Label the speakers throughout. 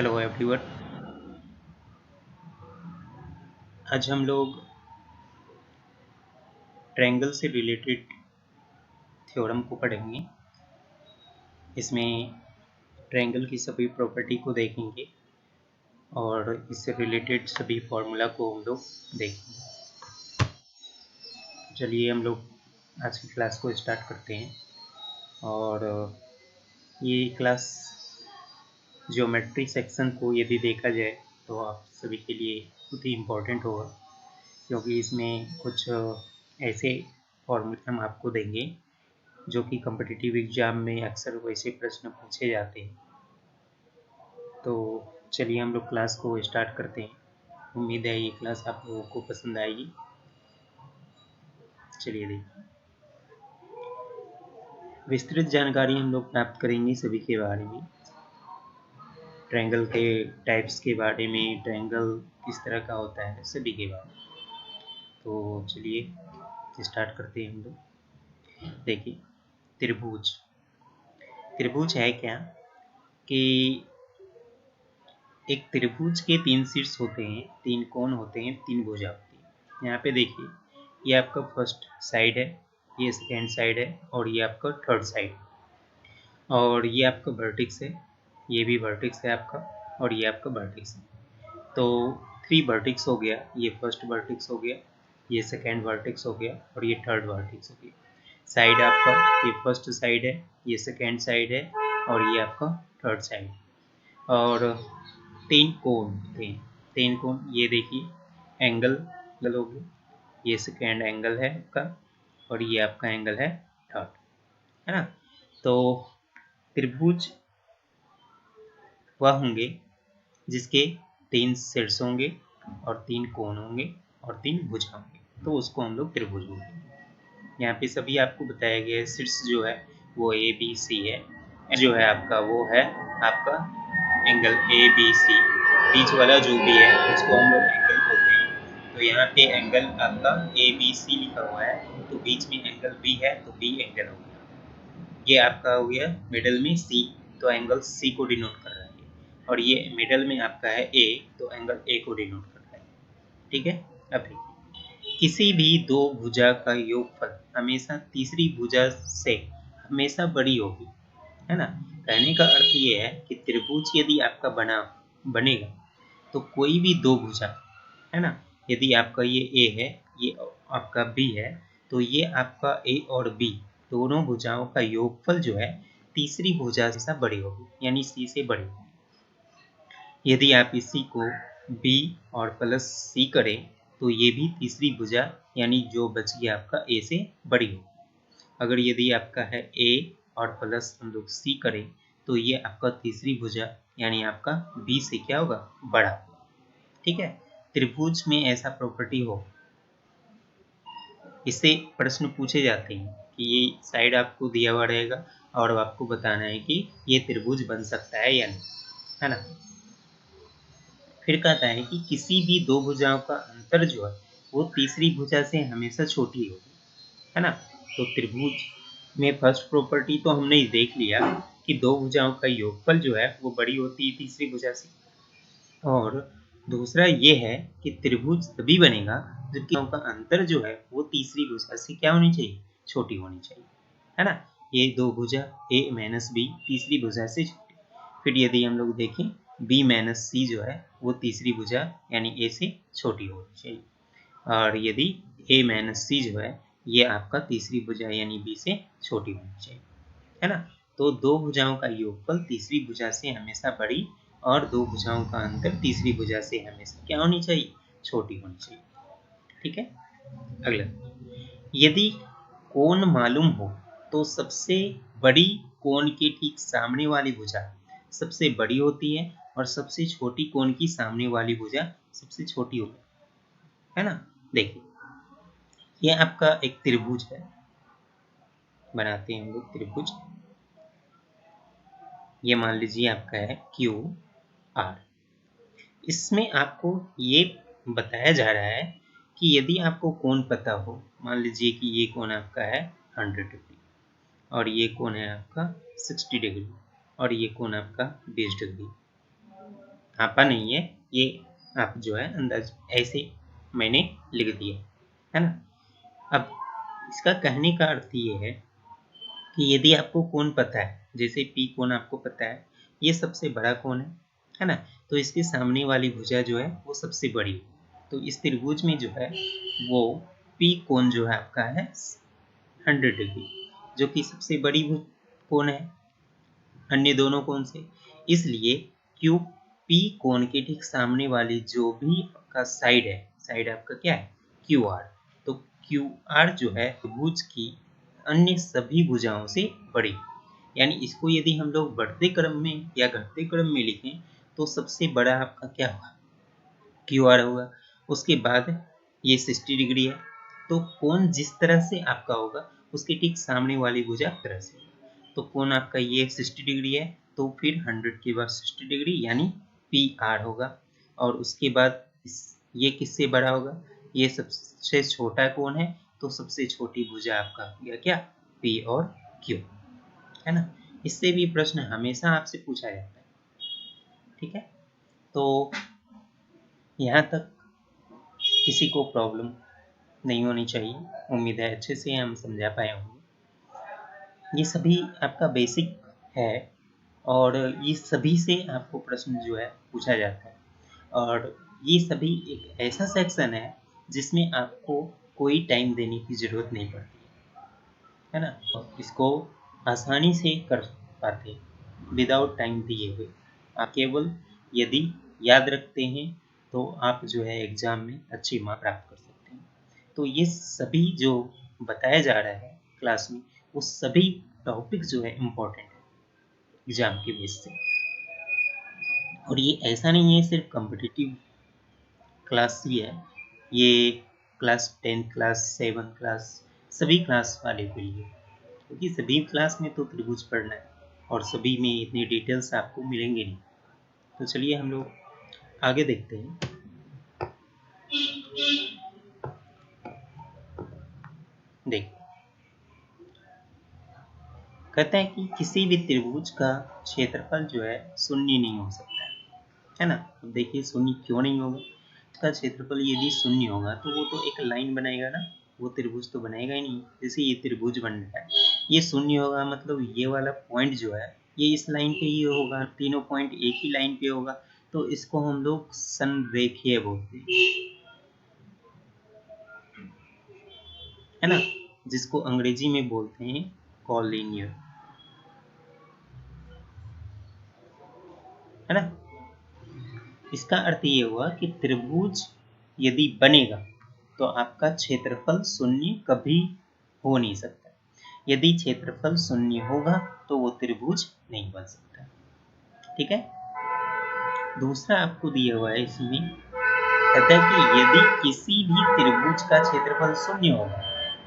Speaker 1: Hello everyone. आज हम लोग ट्रायंगल से रिलेटेड थ्योरम को पढ़ेंगे। इसमें ट्रायंगल की सभी प्रॉपर्टी को देखेंगे और इससे रिलेटेड सभी फॉर्मूला को हम लोग देखेंगे। चलिए हम लोग आज की क्लास को स्टार्ट करते हैं। और ये क्लास ज्योमेट्री सेक्शन को यदि देखा जाए तो आप सभी के लिए बहुत ही इम्पोर्टेंट होगा, क्योंकि इसमें कुछ ऐसे फॉर्मूले हम आपको देंगे जो कि कॉम्पिटिटिव एग्जाम में अक्सर वैसे प्रश्न पूछे जाते हैं। तो चलिए हम लोग क्लास को स्टार्ट करते हैं। उम्मीद है ये क्लास आप लोगों को पसंद आएगी। चलिए देखिए, विस्तृत जानकारी हम लोग प्राप्त करेंगे सभी के बारे में, ट्रायंगल के टाइप्स के बारे में, ट्रायंगल किस तरह का होता है, सभी के बारे में। तो चलिए स्टार्ट करते हैं हम लोग। देखिए, त्रिभुज त्रिभुज है क्या कि एक त्रिभुज के 3 शीर्ष होते हैं, 3 कोण होते हैं, 3 भुजा होती है। यहाँ पे देखिए, ये आपका फर्स्ट साइड है, ये सेकेंड साइड है और ये आपका थर्ड साइड, और ये आपका वर्टेक्स है, ये भी वर्टेक्स है आपका, और ये आपका वर्टेक्स है। तो 3 वर्टेक्स हो गया, ये फर्स्ट वर्टेक्स हो गया, ये सेकेंड वर्टेक्स हो गया और ये थर्ड वर्टेक्स हो गया। साइड आपका ये फर्स्ट साइड है, ये सेकेंड साइड है और ये आपका थर्ड साइड। और 3 कोण थे, 3 कोण, ये देखिए एंगल हो गया, ये सेकेंड एंगल है आपका और ये आपका एंगल है थर्ड, है ना। तो त्रिभुज वह होंगे जिसके 3 शीर्ष होंगे और 3 कोण होंगे और 3 भुजा होंगे, तो उसको हम लोग त्रिभुज बोलेंगे। यहाँ पे सभी आपको बताया गया है। शीर्ष जो है वो ए बी सी है, जो है आपका वो है आपका एंगल ए बी सी, बीच वाला जो भी है उसको हम लोग एंगल बोलते हैं। तो यहाँ पे एंगल आपका ए बी सी लिखा हुआ है, तो बीच में एंगल बी है तो बी एंगल हो गया। ये आपका हो गया मिडल में सी, तो एंगल सी को डिनोट कर रहा है, और ये मिडल में आपका है ए, तो एंगल ए को डिनोट कर रहा है। ठीक है। अब किसी भी दो भुजा का योगफल हमेशा तीसरी भुजा से हमेशा बड़ी होगी, है ना। कहने का अर्थ ये है कि त्रिभुज यदि आपका बनेगा तो कोई भी दो भुजा, है ना, यदि आपका ये ए है, ये आपका बी है, तो ये आपका ए और बी दोनों भुजाओं का योगफल जो है तीसरी भुजा से बड़ी होगी, यानी सी से बड़ी होगी। यदि आप इसी को बी और प्लस सी करें तो ये भी तीसरी भुजा यानी जो बच गया आपका ए से बड़ी होगी। अगर यदि आपका है ए और प्लस हम लोग सी करें तो ये आपका तीसरी भुजा यानी आपका बी से क्या होगा, बड़ा। ठीक है। त्रिभुज में ऐसा प्रॉपर्टी हो, इससे प्रश्न पूछे जाते हैं कि ये साइड आपको दिया हुआ रहेगा और आपको बताना है कि ये त्रिभुज बन सकता है या नहीं, है ना। फिर कहता है कि किसी भी दो भुजाओं का अंतर जो है वो तीसरी भुजा से हमेशा छोटी होगी, है ना। तो त्रिभुज में फर्स्ट प्रॉपर्टी तो हमने देख लिया कि दो भुजाओं का योगफल जो है वो बड़ी होती है तीसरी भुजा से, और दूसरा ये है कि त्रिभुज तभी बनेगा जबकि का अंतर जो है वो तीसरी भुजा से क्या होनी चाहिए, छोटी होनी चाहिए, है ना। ये दो भुजा ए माइनस बी तीसरी भुजा से छोटी। फिर यदि हम लोग देखें बी माइनस सी जो है वो तीसरी भुजा यानी ए से छोटी होनी चाहिए, और यदि ए माइनस सी जो है ये आपका तीसरी भुजा यानी बी से छोटी होनी चाहिए, है ना। तो दो भुजाओं का योगफल तीसरी भुजा से हमेशा बड़ी और दो भुजाओं का अंतर तीसरी भुजा से हमेशा क्या होनी चाहिए, छोटी होनी चाहिए। ठीक है। अगला, यदि कोण मालूम हो तो सबसे बड़ी कोण के ठीक सामने वाली भुजा सबसे बड़ी होती है और सबसे छोटी कोण की सामने वाली भुजा सबसे छोटी होती है ना। देखिए, ये आपका एक त्रिभुज है, बनाते हैं हम लोग त्रिभुज। ये मान लीजिए आपका है क्यू आर। इसमें आपको ये बताया जा रहा है कि यदि आपको कोण पता हो, मान लीजिए कि ये कोण आपका है 100 डिग्री और ये कोण है आपका 60 डिग्री और ये कोण आपका 20 डिग्री, आपा नहीं है, ये आप जो है अंदाज ऐसे मैंने लिख दिया है ना। अब इसका कहने का अर्थ ये है कि यदि आपको कोण पता है, जैसे पी कोण आपको पता है, ये सबसे बड़ा कोण है ना, तो इसके सामने वाली भुजा जो है वो सबसे बड़ी। तो इस त्रिभुज में जो है वो पी कोण जो है आपका है 100 डिग्री, जो कि सबसे बड़ी कोण है अन्य दोनों कोण से। इसलिए क्यू पी कोण के ठीक सामने वाली जो भी आपका साइड है, साइड आपका क्या है क्यू आर, तो क्यू आर जो है त्रिभुज की अन्य सभी भुजाओं से बड़ी। यानी इसको यदि हम लोग बढ़ते क्रम में या घटते क्रम में लिखें तो सबसे बड़ा आपका क्या होगा क्यू आर होगा। उसके बाद ये 60 डिग्री है, तो कोण जिस तरह से आपका होगा उसके ठीक सामने वाली भुजा तरह से। तो कोण आपका ये 60 डिग्री है, तो फिर 100 के बाद 60 डिग्री यानी पी आर होगा। और उसके बाद ये किससे बड़ा होगा, ये सबसे छोटा कोण है, तो सबसे छोटी भुजा आपका हो गया क्या पी और क्यू, है ना। इससे भी प्रश्न हमेशा आपसे पूछा जाता है, ठीक है। तो यहाँ तक किसी को प्रॉब्लम नहीं होनी चाहिए, उम्मीद है अच्छे से हम समझा पाए होंगे। ये सभी आपका बेसिक है और ये सभी से आपको प्रश्न जो है पूछा जाता है, और ये सभी एक ऐसा सेक्शन है जिसमें आपको कोई टाइम देने की ज़रूरत नहीं पड़ती है ना। इसको आसानी से कर पाते विदाउट टाइम दिए हुए। आप केवल यदि याद रखते हैं तो आप जो है एग्ज़ाम में अच्छी मार्क प्राप्त कर सकते हैं। तो ये सभी जो बताया जा रहा है क्लास में, वो सभी टॉपिक जो है इम्पोर्टेंट है एग्ज़ाम के बेस से। और ये ऐसा नहीं है सिर्फ कॉम्पिटिटिव क्लास ही है, ये क्लास 10 क्लास 7 क्लास सभी क्लास वाले के लिए, क्योंकि सभी क्लास में तो त्रिभुज पढ़ना है और सभी में इतनी डिटेल्स आपको मिलेंगे नहीं। तो चलिए हम लोग आगे देखते हैं। देखिए कहते हैं कि किसी भी त्रिभुज का क्षेत्रफल जो है शून्य नहीं हो सकता है ना। अब देखिए शून्य क्यों नहीं होगा, इसका क्षेत्रफल यदि शून्य होगा तो वो तो एक लाइन बनाएगा ना, वो त्रिभुज तो बनाएगा ही नहीं। जैसे ये त्रिभुज बन रहा है, ये शून्य होगा मतलब ये वाला पॉइंट जो है ये इस लाइन पे ही होगा, तीनों पॉइंट एक ही लाइन पे होगा, तो इसको हम लोग संरेखीय बोलते हैं, है ना, जिसको अंग्रेजी में बोलते हैं कॉलिनियर, है ना। इसका अर्थ ये हुआ कि त्रिभुज यदि बनेगा तो आपका क्षेत्रफल शून्य कभी हो नहीं सकता। यदि क्षेत्रफल शून्य होगा तो वो त्रिभुज नहीं बन सकता, ठीक है। दूसरा आपको दिया हुआ है इसमें, कहता है कि यदि किसी भी त्रिभुज का क्षेत्रफल शून्य होगा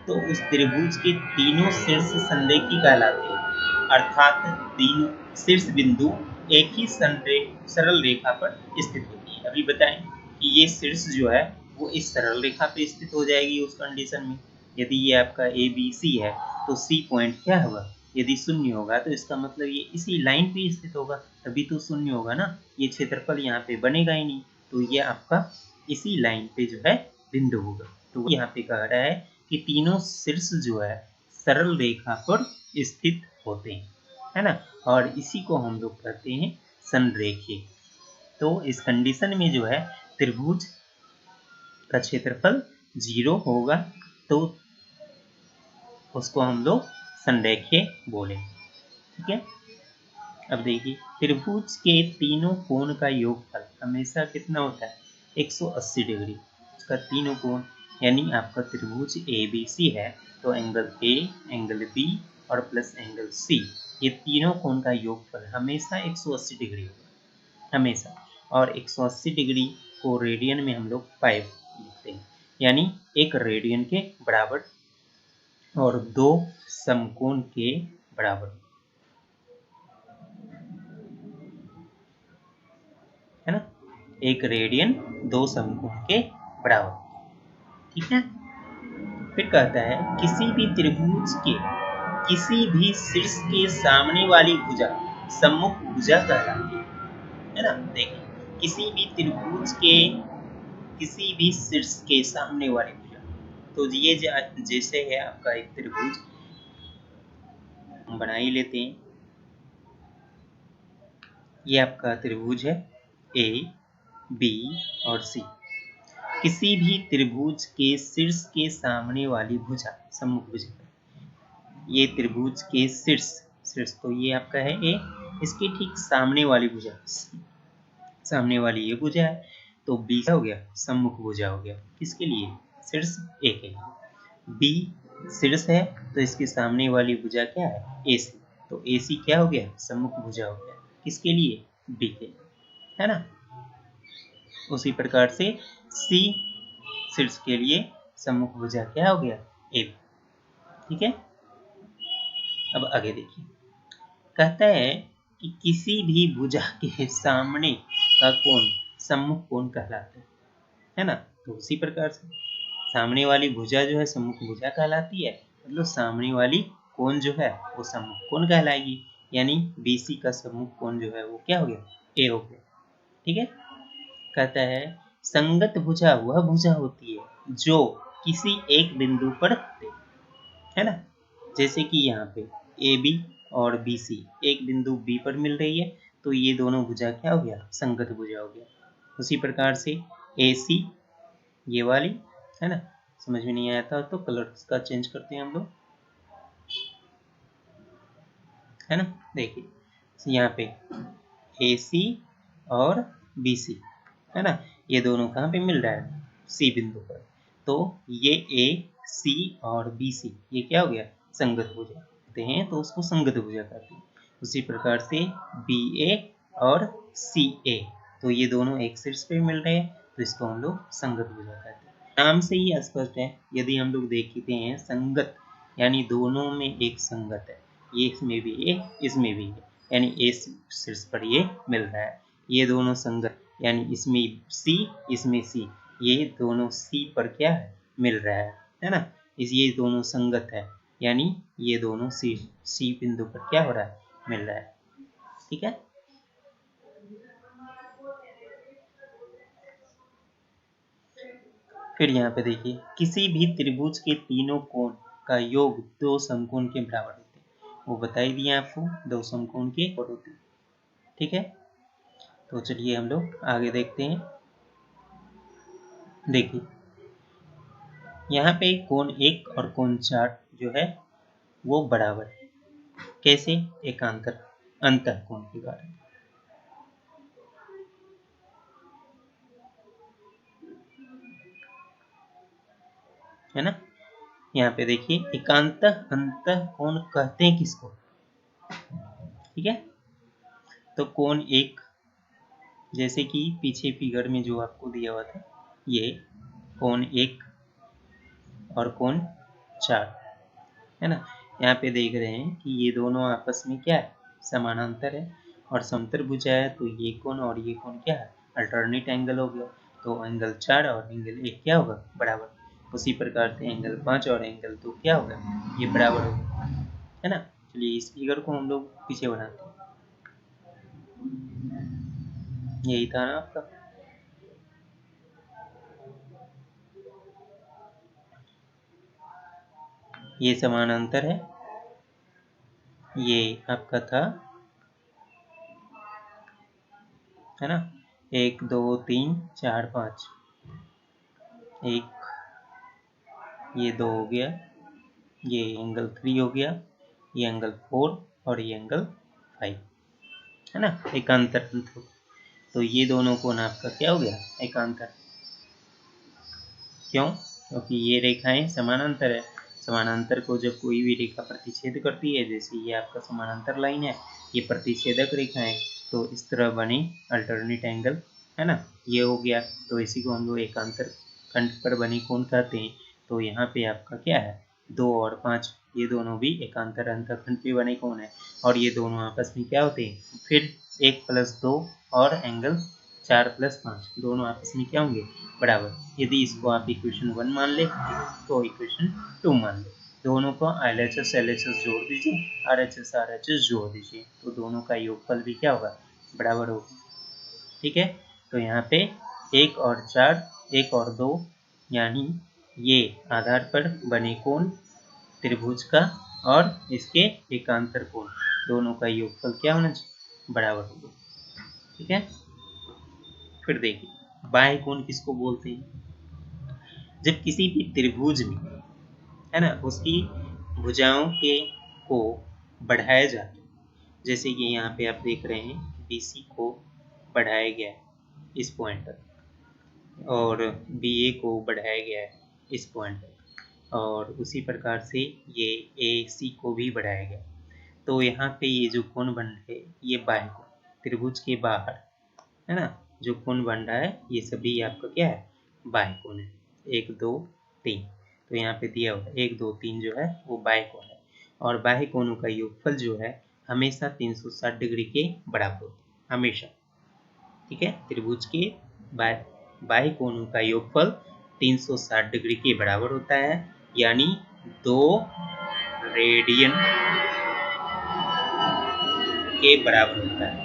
Speaker 1: तो उस त्रिभुज के तीनों शीर्ष संरेखी कहलाते हैं, अर्थात तीनों शीर्ष बिंदु एक ही सरल रेखा पर स्थित होती है। अभी बताएं कि ये शीर्ष जो है वो इस सरल रेखा पे स्थित हो जाएगी उस कंडीशन में। यदि ये आपका ए बी सी है तो सी पॉइंट क्या होगा, यदि शून्य होगा तो इसका मतलब ये इसी लाइन पे स्थित होगा, तभी तो शून्य होगा ना, ये क्षेत्रफल यहाँ पे बनेगा ही नहीं, तो ये आपका इसी लाइन पे जो है बिंदु होगा। तो यहाँ पे कह रहा है कि तीनों शीर्ष जो है सरल रेखा पर स्थित होते हैं, है ना, और इसी को हम लोग कहते हैं संरेखीय। तो इस कंडीशन में जो है त्रिभुज का क्षेत्रफल 0 होगा तो उसको हम लोग संरेखीय बोले, ठीक है। अब देखिए त्रिभुज के तीनों कोण का योगफल हमेशा कितना होता है 180 डिग्री। उसका तीनों कोण यानी आपका त्रिभुज ए बी सी है तो एंगल ए, एंगल बी और प्लस एंगल सी, ये तीनों कोण का योगफल हमेशा 180 डिग्री होगा हमेशा। और 180 डिग्री को रेडियन में हम लोग पाई लिखते हैं, यानी एक रेडियन के बराबर और 2 समकोण के बराबर, है ना, एक रेडियन 2 समकोण के बराबर, ठीक है। फिर कहता है किसी भी त्रिभुज के किसी भी शीर्ष के सामने वाली भुजा सम्मुख भुजा कहलाती है ना। देखिए किसी भी त्रिभुज के किसी भी शीर्ष के सामने वाली भुजा। तो ये जैसे है आपका एक त्रिभुज हम बना ही लेते हैं। ये आपका त्रिभुज है ए बी और सी। किसी भी त्रिभुज के शीर्ष के सामने वाली भुजा सम्मुख भुजा। ये त्रिभुज के शीर्ष शीर्ष तो ये आपका है ए, इसके ठीक सामने वाली भुजा, सामने वाली ये भुजा है, तो बी क्या हो गया, सम्मुख भुजा हो गया। किसके लिए, शीर्ष ए के लिए। बी शीर्ष है तो इसके सामने वाली भुजा क्या है, ए सी, तो ए सी क्या हो गया, सम्मुख भुजा हो गया। किसके लिए, बी के लिए, है ना। उसी प्रकार से सी शीर्ष के लिए सम्मुख भुजा क्या हो गया, ए। ठीक है, अब आगे देखिए, कहता है कि किसी भी भुजा के सामने का कोण सम्मुख कोण कहलाता है ना। तो उसी प्रकार से सामने वाली भुजा जो है सम्मुख भुजा कहलाती है, मतलब सामने वाली कोण जो है वो सम्मुख कोण कहलाएगी। यानी BC का सम्मुख कोण जो है वो क्या हो गया, ए हो गया। ठीक है, कहता है संगत भुजा वह भुजा होती है जो किसी एक बिंदु पर, है ना। जैसे कि यहाँ पे AB और BC एक बिंदु B पर मिल रही है, तो ये दोनों भुजा क्या हो गया, संगत भुजा हो गया। उसी प्रकार से AC ये वाली, है ना। समझ में नहीं आया था तो कलर का चेंज करते हैं हम लोग, है ना। देखिए यहाँ पे AC और BC, है ना, ये दोनों कहाँ पे मिल रहा है, C बिंदु पर। तो ये AC और BC ये क्या हो गया, संगत भुजा कहते हैं, तो उसको संगत भुजा कहते हैं। उसी प्रकार से BA और CA, तो ये दोनों एक शीर्ष पे मिल रहे हैं, तो इसको हम लोग संगत भुजा कहते हैं। नाम से ही स्पष्ट है, यदि हम लोग देखते हैं संगत यानी दोनों में एक संगत है, ये इसमें भी है इसमें भी है, यानी ए शीर्ष पर ये मिल रहा है। ये दोनों संगत यानी इसमें C इसमें C, ये दोनों C पर क्या है, मिल रहा है ना। ये दोनों संगत है, यानी ये दोनों C बिंदु पर क्या हो रहा है, मिल रहा है। ठीक है, फिर यहाँ पे देखिए, किसी भी त्रिभुज के तीनों कोण का योग दो समकोण के बराबर होते हैं। वो बता ही दिया आपको, दो समकोण के बराबर होते हैं। ठीक है, तो चलिए हम लोग आगे देखते हैं। देखिए यहाँ पे कोण 1 और कोण 4 जो है वो बराबर है। कैसे, एकांतर अंतः कोण के कारण, है ना। यहाँ पे देखिए एकांत अंतः कोण कहते हैं किसको, ठीक है। तो कोण 1 जैसे कि पीछे फिगर में जो आपको दिया हुआ था, ये कोण 1 और कोण 4, है ना। यहाँ पे देख रहे हैं कि ये दोनों आपस में क्या है, समानांतर है और समत्रिभुज है, तो ये कोण और ये कोण क्या है, अल्टरनेट एंगल हो गया। तो एंगल 4 और एंगल 1 क्या होगा, बराबर। उसी प्रकार से एंगल 5 और एंगल 2 क्या होगा, ये बराबर होगा, है ना। चलिए इस फिगर को हम लोग पीछे बनाते हैं। यही था ना आपका, ये समानांतर है, ये आपका था, है ना। 1 2 3 4 5, एक ये 2 हो गया, ये एंगल 3 हो गया, ये एंगल 4 और ये एंगल 5, है ना, एकांतर। तो ये दोनों कोण आपका क्या हो गया, एकांतर। क्यों, क्योंकि ये रेखाएं समानांतर है। समानांतर को जब कोई भी रेखा प्रतिच्छेद करती है, जैसे ये आपका समानांतर लाइन है, ये प्रतिच्छेदक रेखा है, तो इस तरह बने अल्टरनेट एंगल, है ना, ये हो गया। तो इसी को हम लोग एकांतर खंड पर बने कोण कहते हैं। तो यहाँ पे आपका क्या है, 2 और 5 ये दोनों भी एकांतर अंतखंड पे बने कोण है, और ये दोनों आपस में क्या होते हैं, फिर 1 + 2 और एंगल 4 + 5 दोनों आपस में क्या होंगे, बराबर। यदि इसको आप इक्वेशन 1 मान ले तो इक्वेशन 2 मान ले, दोनों को LHS LHS जोड़ दीजिए, RHS RHS जोड़ दीजिए, तो दोनों का योगफल भी क्या होगा, बराबर होगा। ठीक है, तो यहाँ पे 1 और 4, 1 और 2, यानी ये आधार पर बने कोण त्रिभुज का और इसके एकांतर कोण दोनों का योगफल क्या होना चाहिए? बराबर होगा। ठीक है, फिर देखिए बाह्य कोण किसको बोलते हैं? जब किसी भी त्रिभुज में, है ना, उसकी भुजाओं के को बढ़ाया जाता है, जैसे कि यहाँ पे आप देख रहे हैं BC को बढ़ाया गया है इस पॉइंट तक और BA को बढ़ाया गया है इस पॉइंट तक और उसी प्रकार से ये AC को भी बढ़ाया गया। तो यहाँ पे ये जो कोण बन रहे हैं ये बाह्य कोण त्रिभुज के बाहर, है ना, जो कोण बन रहा है ये सभी आपका क्या है? बाह्य कोण है। 1 2 3, तो यहाँ पे दिया हुआ 1 2 3 जो है वो बाह्य कोण है और बाह्य कोणों का योगफल जो है हमेशा 360 डिग्री के बराबर होता है, हमेशा। ठीक है, त्रिभुज के बाह्य कोणों का योगफल 360 डिग्री के बराबर होता है, यानी 2 रेडियन के बराबर होता है।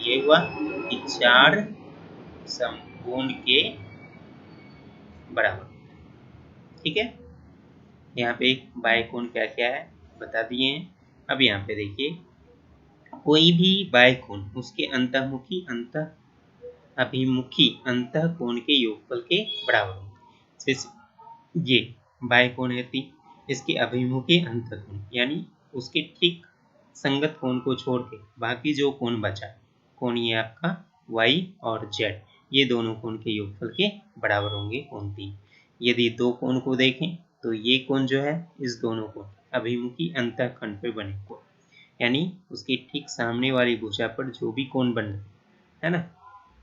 Speaker 1: ये हुआ कि 4 समकोण के बराबर। ठीक है, यहाँ पे बाह्य कोण क्या क्या है बता दिए हैं। अब यहाँ पे देखिए कोई भी बाह्य कोण उसके अभिमुखी अंतः कोण के योगफल के बराबर होता है। ये बाह्य कोण है 3, इसके अभिमुखी अंतः कोण यानी उसके ठीक संगत कोण को छोड़ के बाकी जो कोण बचा, कोण ये आपका y और z, ये दोनों कोण के योगफल के बराबर होंगे कोण 3। यदि दो कोण को देखें तो ये कोण जो है इस दोनों कोण अभिमुखी अंतःखंड पे बने कोण, यानी उसके ठीक सामने वाली भुजा पर जो भी कोण बन रहा है ना,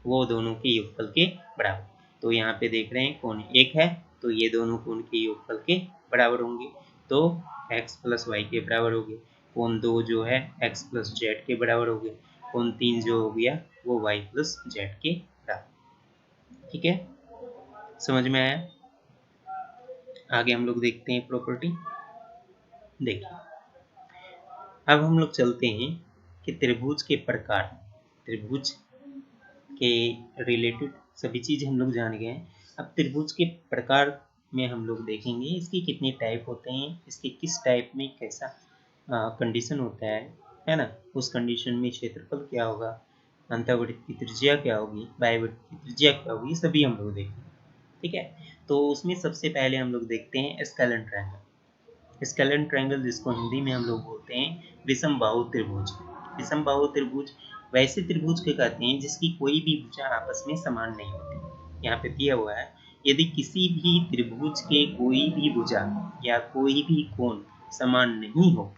Speaker 1: वो दोनों के योगफल के बराबर। तो यहाँ पे देख रहे हैं कोण 1 है तो ये दोनों कोण के योगफल के बराबर होंगे, तो x प्लस वाई के बराबर हो गए। कोण 2 जो है x प्लस जेड के बराबर हो गए। कोण 3 जो हो गया वो y प्लस जेड के बराबर। ठीक है, समझ में आया? आगे हम लोग देखते हैं प्रॉपर्टी। देखिए अब हम लोग चलते हैं कि त्रिभुज के प्रकार, त्रिभुज के रिलेटेड सभी चीज़ हम लोग जान गए हैं। अब त्रिभुज के प्रकार में हम लोग देखेंगे इसके कितने टाइप होते हैं, इसके किस टाइप में कैसा कंडीशन होता है ना, उस कंडीशन में क्षेत्रफल क्या होगा, अंतःवृत्त की त्रिज्या क्या होगी, बाह्यवृत्त की त्रिज्या क्या होगी, सभी हम लोग देखेंगे। ठीक है, तो उसमें सबसे पहले हम लोग देखते हैं स्केलेन ट्रायंगल। स्केलेन ट्रायंगल जिसको हिंदी में हम लोग बोलते हैं विषम बाहु त्रिभुज। विषम बाहु त्रिभुज वैसे त्रिभुज के कहते हैं जिसकी कोई भी भुजा आपस में समान नहीं होती। यहाँ पे दिया हुआ है यदि किसी भी त्रिभुज के कोई भी भुजा या कोई भी कोण समान नहीं हो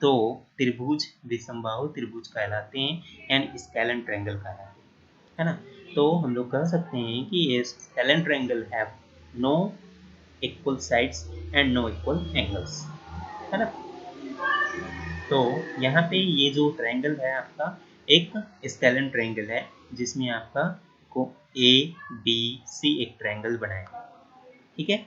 Speaker 1: तो त्रिभुज विषमबाहु त्रिभुज कहलाते हैं, यानी स्केलेन ट्रायंगल कहलाते हैं, है ना। तो हम लोग कह सकते हैं कि ये scalene triangle have no equal sides and no equal angles, है ना। तो यहाँ पे ये जो ट्रायंगल है आपका एक स्केलेन ट्रायंगल है जिसमें आपका को ABC एक ट्रायंगल बनाया, ठीक है,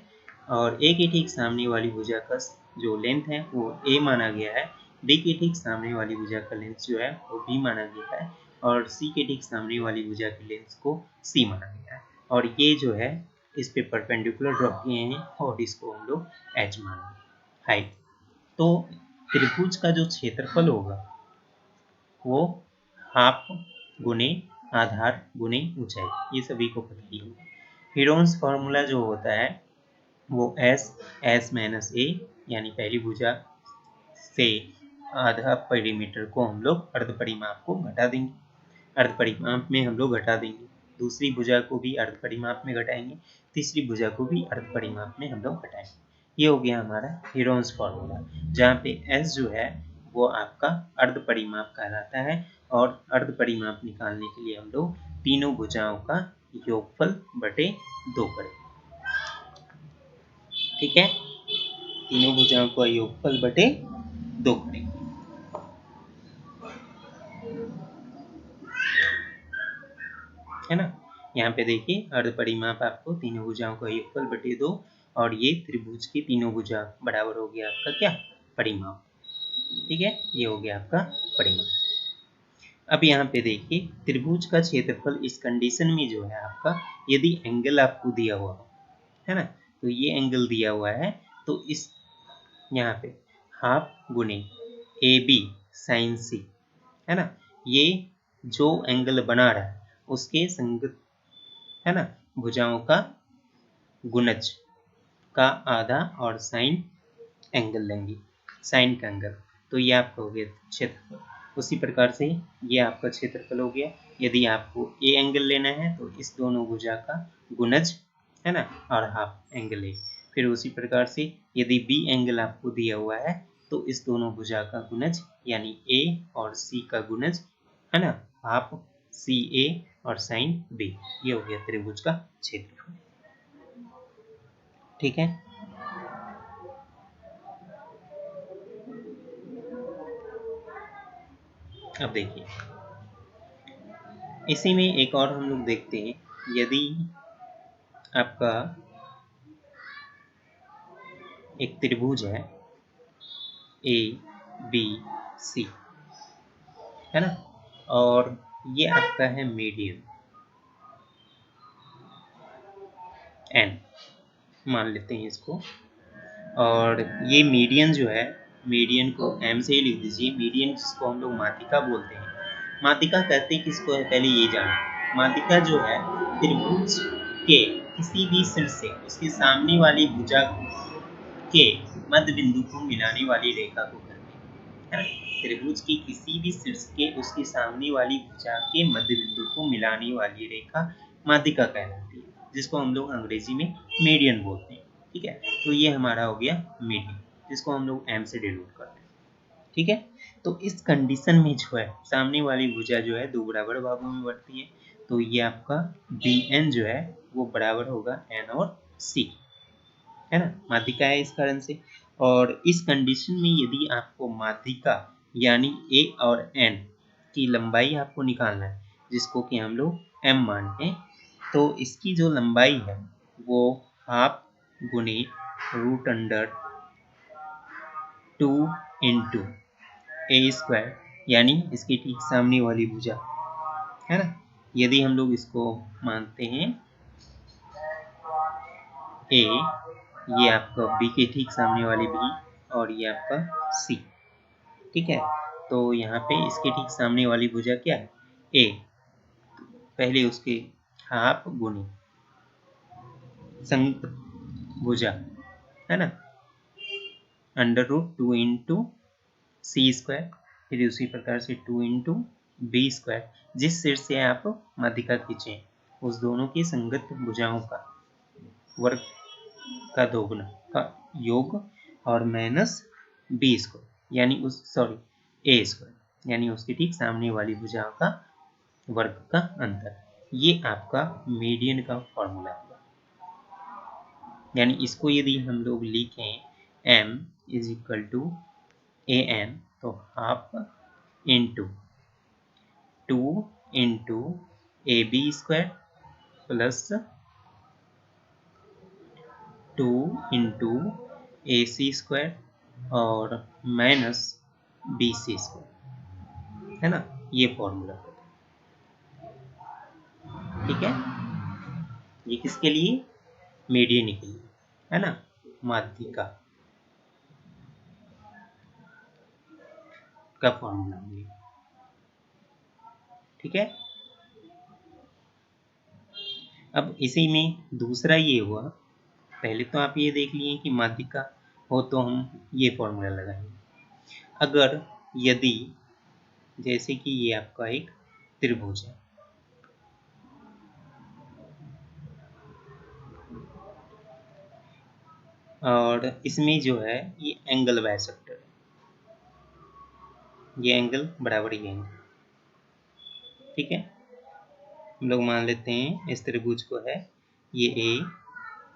Speaker 1: और A के ठीक सामने वाली भुजा का जो लेंथ है वो A माना गया है, B के ठीक सामने वाली भुजा का लेंथ जो है वो B माना गया है और C के ठीक सामने वाली भुजा की लेंथ को C माना गया है, और ये जो है इस पे परपेंडिकुलर ड्रॉ किए हैं और इसको हम लोग H मानेंगे, हाइट। तो त्रिभुज का जो क्षेत्रफल होगा वो हाफ गुने आधार गुने ऊंचाई, ये सभी को पता ही होगा। हीरोन्स फॉर्मूला जो होता है वो S माइनस A, यानी पहली भुजा से आधा परिमीटर को हम लोग अर्ध परिमाप को घटा देंगे, अर्ध परिमाप में हम लोग घटा देंगे, दूसरी भुजा को भी अर्ध परिमाप में घटाएंगे, तीसरी भुजा को भी अर्ध परिमाप में हम लोग घटाएंगे। ये हो गया हमारा हीरोन्स फॉर्मूला, जहाँ पे S जो है वो आपका अर्ध परिमाप कहलाता है, और अर्ध परिमाप निकालने के लिए हम लोग तीनों भुजाओं का योगफल बटे 2 करें। ठीक है, तीनों भुजाओं का योगफल बटे 2 करें। है ना, यहाँ पे देखिए अर्ध परिमाप आपको तीनों भुजाओं का योगफल बटे 2, और ये त्रिभुज की तीनों भुजा बराबर हो गया आपका क्या? परिमाप। ठीक है, ये हो गया आपका परिमाप। अब यहाँ पे देखिए त्रिभुज का क्षेत्रफल इस कंडीशन में जो है आपका, यदि एंगल आपको दिया हुआ हो, है ना, तो ये एंगल दिया हुआ है, तो इस यहाँ पे हाफ गुने ए बी साइन सी, है ना, ये जो एंगल बना रहा है उसके संगत, है ना, भुजाओं का गुणज का आधा और साइन एंगल लेंगे, साइन का एंगल, तो ये आपका हो गया क्षेत्रफल। उसी प्रकार से ये आपका क्षेत्रफल हो गया। यदि आपको ए एंगल लेना है तो इस दोनों भुजा का गुणज, है ना, और हाफ एंगल है। फिर उसी प्रकार से यदि बी एंगल आपको दिया हुआ है तो इस दोनों भुजा का गुणज यानी ए और सी का गुणज, है ना, हाफ सी ए और साइन बी, ये हो गया त्रिभुज का क्षेत्रफल। ठीक है। अब देखिए इसी में एक और हम लोग देखते हैं, यदि आपका एक त्रिभुज है ए बी सी, है ना, और ये आपका है मीडियन एन, मान लेते हैं इसको, और ये मीडियन जो है, मीडियन को एम से ही लिख दीजिए। मीडियन जिसको हम लोग माध्यिका बोलते हैं, माध्यिका कहते हैं किसको है, पहले ये जानो। माध्यिका जो है त्रिभुज के किसी भी शीर्ष से उसके सामने वाली भुजा के मध्य बिंदु को मिलाने वाली रेखा को कहते हैं। त्रिभुज की किसी भी शीर्ष के उसके सामने वाली भुजा के मध्य बिंदु को मिलाने वाली रेखा माध्यिका कहलाती है, जिसको हम लोग अंग्रेजी में मीडियन बोलते हैं। ठीक है, तो ये हमारा हो गया मीडियन, जिसको हम लोग एम से डिनोट करते हैं। ठीक है, तो इस कंडीशन में जो है सामने वाली भुजा जो है दो बराबर भागों में बढ़ती है, तो ये आपका बी एन जो है वो बराबर होगा एन और सी, है ना, माध्यिका है इस कारण से। और इस कंडीशन में यदि आपको माध्यिका यानी ए और एन की लंबाई आपको निकालना है, जिसको कि हम लोग एम मानते हैं, तो इसकी जो लंबाई है वो हाफ गुने रूट अंडर 2 इंटू ए स्क्वायर, यानी इसके ठीक सामने वाली भुजा, है ना, यदि हम लोग इसको मानते हैं ए, ये आपका बी के ठीक सामने वाली बी, और ये आपका सी। ठीक है, तो यहाँ पे इसके ठीक सामने वाली भुजा क्या है, ए, पहले उसके हाफ गुनी संयुक्त भुजा, है ना, अंडर रूट 2 इंटू सी स्क्वायर, फिर उसी प्रकार से 2 इंटू बी स्क्वायर, जिस शीर्ष से आप माध्यिका खींचें उस दोनों की संगत भुजाओं का वर्ग का दोगुना का योग, और माइनस बी स्क्वायर यानी उस ए स्क्वायर यानी उसके ठीक सामने वाली भुजाओं का वर्ग का अंतर। ये आपका मीडियन का फॉर्मूला है। यानी इसको यदि हम लोग लिखें m is equal to A N, तो half into 2 into A B square plus 2 into A C square और माइनस बी सी स्क्वायर, है ना, ये फॉर्मूला। ठीक है, ये किसके लिए, मीडियन के लिए, है ना, माध्यिका का फॉर्मूला होगी। ठीक है, अब इसी में दूसरा ये हुआ, पहले तो आप ये देख लिए कि माध्यिका हो तो हम ये फॉर्मूला लगाएंगे। अगर यदि जैसे कि ये आपका एक त्रिभुज है, और इसमें जो है ये एंगल बाइसेक्टर है, ये एंगल बराबर ये एंगल। ठीक है, हम लोग मान लेते हैं इस त्रिभुज को है ये ए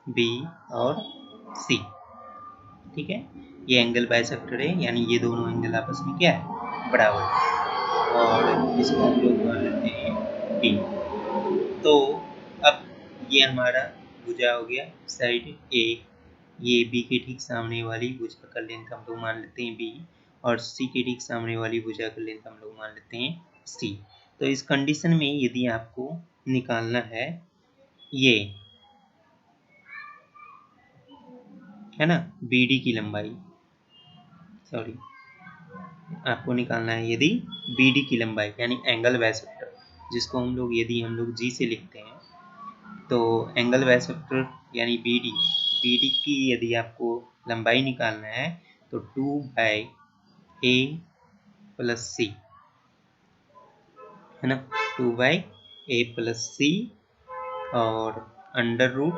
Speaker 1: बी और सी। ठीक है, ये एंगल बाइसेक्टर है, यानी ये दोनों एंगल आपस में क्या है, बराबर है, और इसको हम लोग मान लेते हैं बी। तो अब ये हमारा भुजा हो गया साइड ए, ये बी के ठीक सामने वाली भुजा का लेंथ हम लोग मान लेते हैं बी, और सी के ठीक सामने वाली भुजा का लेंथ हम लोग मान लेते हैं सी। तो इस कंडीशन में यदि आपको निकालना है ये है ना BD की लंबाई, सॉरी, आपको निकालना है यदि BD की लंबाई यानी एंगल बाइसेक्टर, जिसको हम लोग यदि हम लोग G से लिखते हैं, तो एंगल बाइसेक्टर यानी BD की यदि आपको लंबाई निकालना है तो 2/A + C है ना, 2/A + C और √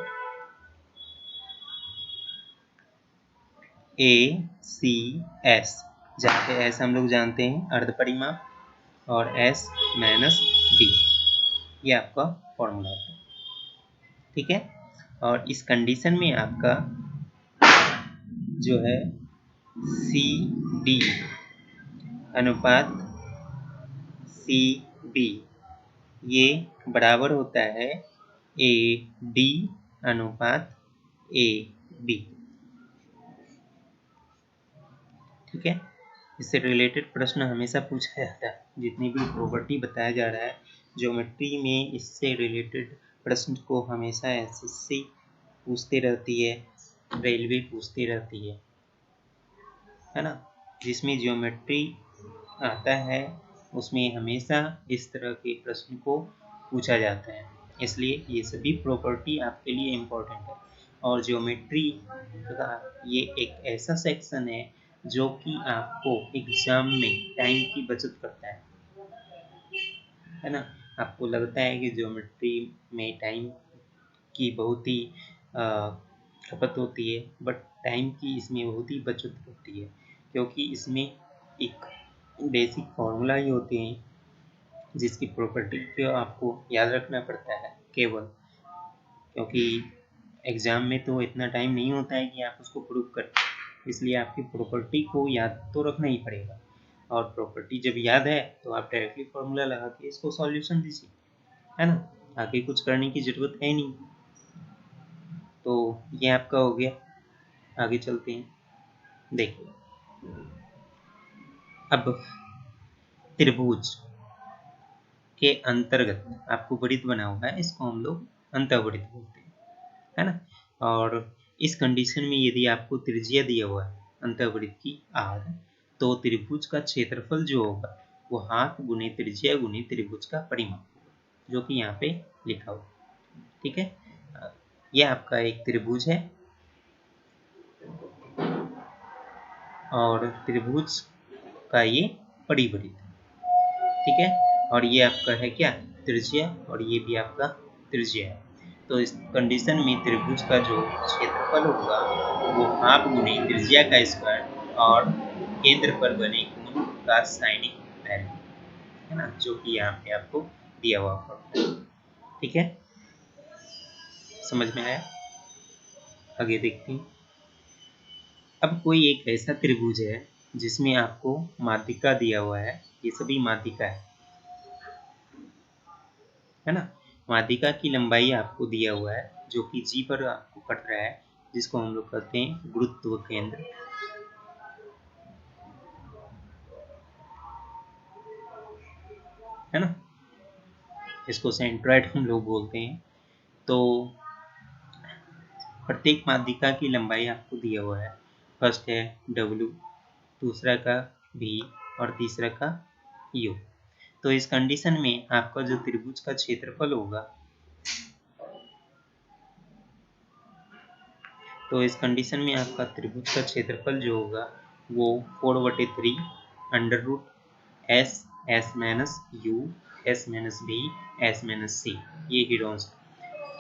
Speaker 1: ACS, जहाँ पे S हम लोग जानते हैं अर्ध परिमाप और S - B, ये आपका फॉर्मूला है। ठीक है, और इस कंडीशन में आपका जो है CD अनुपात CB ये बराबर होता है AD अनुपात AB। ठीक है, इससे रिलेटेड प्रश्न हमेशा पूछा जाता है, जितनी भी प्रॉपर्टी बताया जा रहा है ज्योमेट्री में, इससे रिलेटेड प्रश्न को हमेशा SSC पूछती रहती है, रेलवे पूछती रहती है ना। जिसमें ज्योमेट्री आता है उसमें हमेशा इस तरह के प्रश्न को पूछा जाता है, इसलिए ये सभी प्रॉपर्टी आपके लिए इम्पोर्टेंट है। और ज्योमेट्री का ये एक ऐसा सेक्शन है जो कि आपको एग्जाम में टाइम की बचत करता है ना। आपको लगता है कि ज्योमेट्री में टाइम की बहुत ही खपत होती है, बट टाइम की इसमें बहुत ही बचत होती है, क्योंकि इसमें एक बेसिक फॉर्मूला ही होते हैं जिसकी प्रॉपर्टी को आपको याद रखना पड़ता है केवल, क्योंकि एग्ज़ाम में तो इतना टाइम नहीं होता है कि आप उसको प्रूव करें, इसलिए आपकी प्रॉपर्टी को याद तो रखना ही पड़ेगा। और प्रॉपर्टी जब याद है तो आप डायरेक्टली फॉर्मूला लगा के इसको सॉल्यूशन दीजिए, है ना, आगे कुछ करने की ज़रूरत है नहीं। तो ये आपका हो गया, आगे चलते हैं। देखिए अब त्रिभुज के अंतर्गत आपको वृत्त बना हुआ है, इसको हम लोग अंतःवृत्त बोलते हैं, है ना। और इस कंडीशन में यदि आपको त्रिज्या दिया हुआ है अंतःवृत्त की R, तो त्रिभुज का क्षेत्रफल जो होगा वो हाफ गुने त्रिज्या गुने त्रिभुज का परिमाप होगा, जो कि यहाँ पे लिखा हुआ। ठीक है, यह आपका एक त्रिभुज है और त्रिभुज का ये परिवृत्त है। ठीक है, और ये आपका है क्या, त्रिज्या, और ये भी आपका त्रिज्या है। तो इस कंडीशन में त्रिभुज का जो क्षेत्रफल होगा वो हाफ गुने त्रिज्या का स्क्वायर और केंद्र पर बने कोण का साइनिक वैल्यू, है ना, जो कि यहाँ पे आपको दिया हुआ है। ठीक है, समझ में आया? आगे देखते हैं। अब कोई एक ऐसा त्रिभुज है जिसमें आपको माध्यिका दिया हुआ है, ये सभी माध्यिका है ना। माध्यिका की लंबाई आपको दिया हुआ है जो कि G पर आपको कट रहा है, जिसको हम लोग कहते हैं गुरुत्व केंद्र, है ना, इसको सेंट्रॉइड हम लोग बोलते हैं। तो प्रत्येक माध्यिका की लंबाई आपको दिया हुआ है, फर्स्ट है W, दूसरा का V और तीसरा का U। तो इस कंडीशन में आपका जो त्रिभुज का क्षेत्रफल होगा, तो इस कंडीशन में आपका त्रिभुज का क्षेत्रफल जो होगा वो 4/3 √S S - U S - B S - C, ये हीरोन्स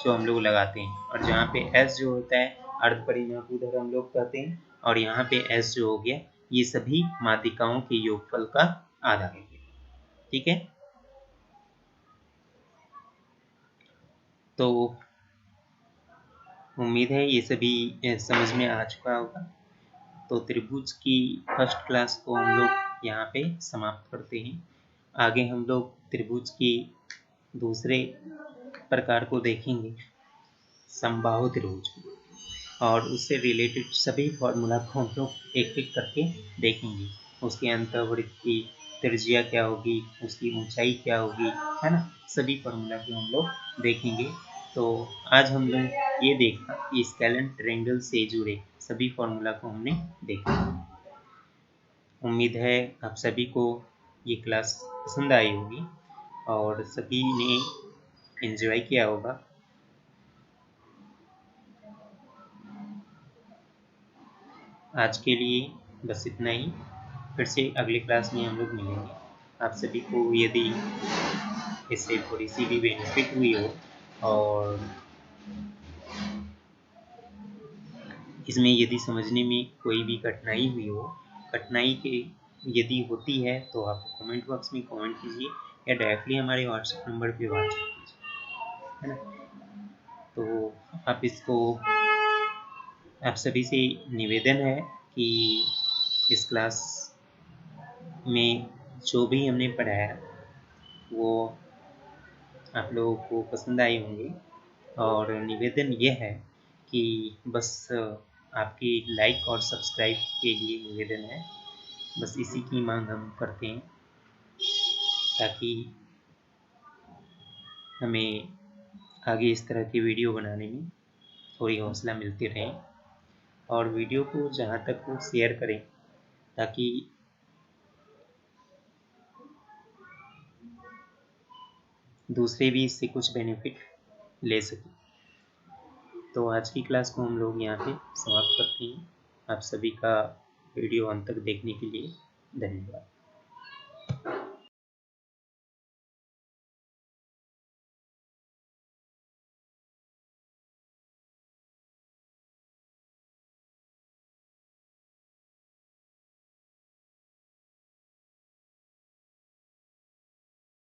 Speaker 1: जो हम लोग लगाते हैं। और जहाँ पे S जो होता है अर्ध परिमाप उधर हम लोग कहते हैं, और यहाँ पे S जो हो गया ये सभी माध्यिकाओं के योगफल का आधा है। ठीक है, तो उम्मीद है ये सभी समझ में आ चुका होगा। तो त्रिभुज की फर्स्ट क्लास को हम लोग यहाँ पे समाप्त करते हैं। आगे हम लोग त्रिभुज की दूसरे प्रकार को देखेंगे, समबाहु त्रिभुज, और उससे रिलेटेड सभी फॉर्मूला को हम लोग एक एक करके देखेंगे। उसके अंतःवृत्त की, त्रिज्या क्या होगी, उसकी ऊंचाई क्या होगी, है ना, सभी फार्मूला को हम लोग देखेंगे। तो आज हम लोग ये देखा कि स्केलेन ट्रायंगल से जुड़े सभी फार्मूला को हमने देखा। उम्मीद है आप सभी को ये क्लास पसंद आई होगी और सभी ने एंजॉय किया होगा। आज के लिए बस इतना ही। फिर से अगले क्लास में हम लोग मिलेंगे। आप सभी को यदि इससे थोड़ी सी भी बेनिफिट हुई हो और इसमें यदि समझने में कोई भी कठिनाई हुई हो, कठिनाई के यदि होती है तो आप कमेंट बॉक्स में कमेंट कीजिए या डायरेक्टली हमारे व्हाट्सएप नंबर पे व्हाट्सएप कीजिए, है ना। तो आप इसको, आप सभी से निवेदन है कि इस क्लास में जो भी हमने पढ़ाया वो आप लोगों को पसंद आए होंगे और निवेदन यह है कि बस आपकी लाइक और सब्सक्राइब के लिए निवेदन है। बस इसी की मांग हम करते हैं ताकि हमें आगे इस तरह की वीडियो बनाने में थोड़ी हौसला मिलती रहे। और वीडियो को जहाँ तक हो शेयर करें ताकि दूसरे भी इससे कुछ बेनिफिट ले सकें। तो आज की क्लास को हम लोग यहाँ पे समाप्त करते हैं। आप सभी का वीडियो अंत तक देखने के लिए धन्यवाद।